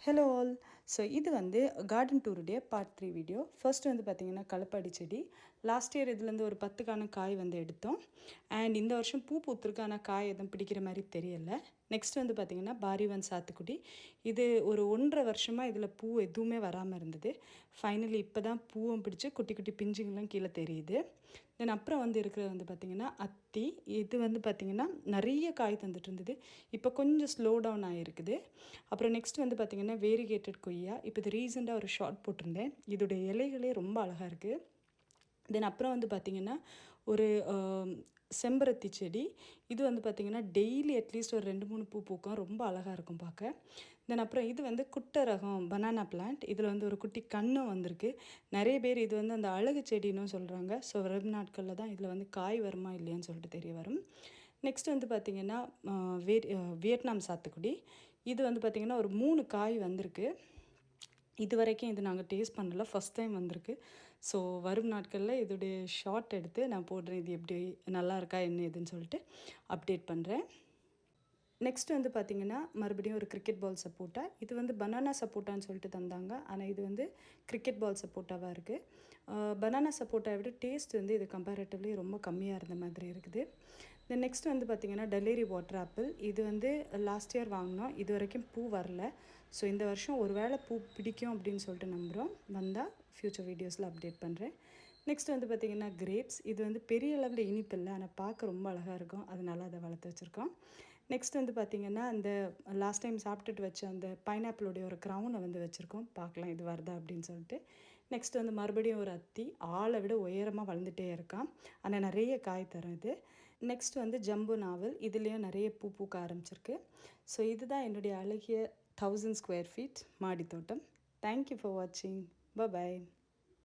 Hello all. So இது வந்து garden டூருடைய part 3 video. First வந்து பார்த்திங்கன்னா களப்பாடி செடி. லாஸ்ட் இயர் இதுலேருந்து ஒரு 10க்கான காய் வந்து எடுத்தோம். அண்ட் இந்த வருஷம் பூ பூத்திருக்கு, ஆனால் காய் எதுவும் பிடிக்கிற மாதிரி தெரியலை. நெக்ஸ்ட் வந்து பார்த்திங்கன்னா பாரிவன் சாத்துக்குடி. இது ஒரு 1.5 வருஷமாக இதில் பூ எதுவுமே வராமல் இருந்தது. ஃபைனலி இப்போ தான் பூவும் பிடிச்சி குட்டி குட்டி பிஞ்சுங்கள்லாம் கீழே தெரியுது. தென் அப்புறம் வந்து இருக்கிறது வந்து பார்த்திங்கன்னா அத்தி. இது வந்து பார்த்திங்கன்னா நிறைய காய் தந்துட்டு இருந்தது. இப்போ கொஞ்சம் ஸ்லோ டவுன் ஆகிருக்குது. அப்புறம் நெக்ஸ்ட் வந்து பார்த்திங்கன்னா வேரிகேட்டட் கொய்யா. இப்போ இது ரீசெண்டாக ஒரு ஷார்ட் போட்டிருந்தேன். இதோடைய இலைகளே ரொம்ப அழகாக இருக்குது. தென் அப்புறம் வந்து பார்த்திங்கன்னா ஒரு செம்பருத்தி செடி. இது வந்து பார்த்திங்கன்னா டெய்லி அட்லீஸ்ட் ஒரு 2-3 பூ பூக்கும். ரொம்ப அழகாக இருக்கும் பார்க்க. தென் அப்புறம் இது வந்து குட்டை ரகம் பனானா பிளான்ட். இதில் வந்து ஒரு குட்டி கண்ணும் வந்திருக்கு. நிறைய பேர் இது வந்து அந்த அழகு செடின்னு சொல்கிறாங்க. ஸோ வரும் நாட்களில் தான் இதில் வந்து காய் வருமா இல்லையான்னு சொல்லிட்டு தெரிய வரும். நெக்ஸ்ட் வந்து பார்த்திங்கன்னா வியட்நாம் சாத்துக்குடி. இது வந்து பார்த்திங்கன்னா ஒரு 3 காய் வந்திருக்கு. இது வரைக்கும் இது நாங்கள் டேஸ்ட் பண்ணல, ஃபஸ்ட் டைம் வந்திருக்கு. ஸோ வரும் நாட்களில் இதோடைய ஷார்ட் எடுத்து நான் போடுறேன். இது எப்படி நல்லா இருக்கா என்ன ஏதுன்னு சொல்லிட்டு அப்டேட் பண்ணுறேன். நெக்ஸ்ட் வந்து பார்த்திங்கன்னா மறுபடியும் ஒரு கிரிக்கெட் பால் சப்போட்டா. இது வந்து பனானா சப்போட்டான்னு சொல்லிட்டு தந்தாங்க, ஆனால் இது வந்து கிரிக்கெட் பால் சப்போட்டாவாக இருக்குது. பனானா சப்போட்டாவை விட டேஸ்ட் வந்து இது கம்பேரிட்டிவ்லி ரொம்ப கம்மியாக இருந்த மாதிரி இருக்குது. தென் நெக்ஸ்ட் வந்து பார்த்திங்கன்னா டெல்லேரி வாட்டர் ஆப்பிள். இது வந்து லாஸ்ட் இயர் வாங்கினோம், இது வரைக்கும் பூ வரல. ஸோ இந்த வருஷம் ஒரு வேளை பூ பிடிக்கும் அப்படின்னு சொல்லிட்டு நம்புகிறோம். வந்தால் ஃப்யூச்சர் வீடியோஸில் அப்டேட் பண்ணுறேன். நெக்ஸ்ட் வந்து பார்த்திங்கன்னா கிரேப்ஸ். இது வந்து பெரிய அளவில் இனிப்பு இல்லை, ஆனால் பார்க்க ரொம்ப அழகாக இருக்கும், அதனால அதை வளர்த்து வச்சுருக்கோம். நெக்ஸ்ட் வந்து பார்த்திங்கன்னா அந்த லாஸ்ட் டைம் சாப்பிட்டுட்டு வச்ச அந்த பைனாப்பிளோடைய ஒரு க்ரௌனை வந்து வச்சுருக்கோம். பார்க்கலாம் இது வருதா அப்படின்னு சொல்லிட்டு. நெக்ஸ்ட் வந்து மறுபடியும் ஒரு அத்தி. ஆளை விட உயரமாக வளர்ந்துட்டே இருக்கான், ஆனால் நிறைய காய் தரும் இது. நெக்ஸ்ட் வந்து ஜம்பு நாவல். இதுலேயும் நிறைய பூ பூக்க ஆரம்பிச்சிருக்கு. ஸோ இதுதான் என்னுடைய அழகிய 1000 ஸ்கொயர் ஃபீட் மாடி தோட்டம். தேங்க்யூ ஃபார் வாட்சிங். பாய்.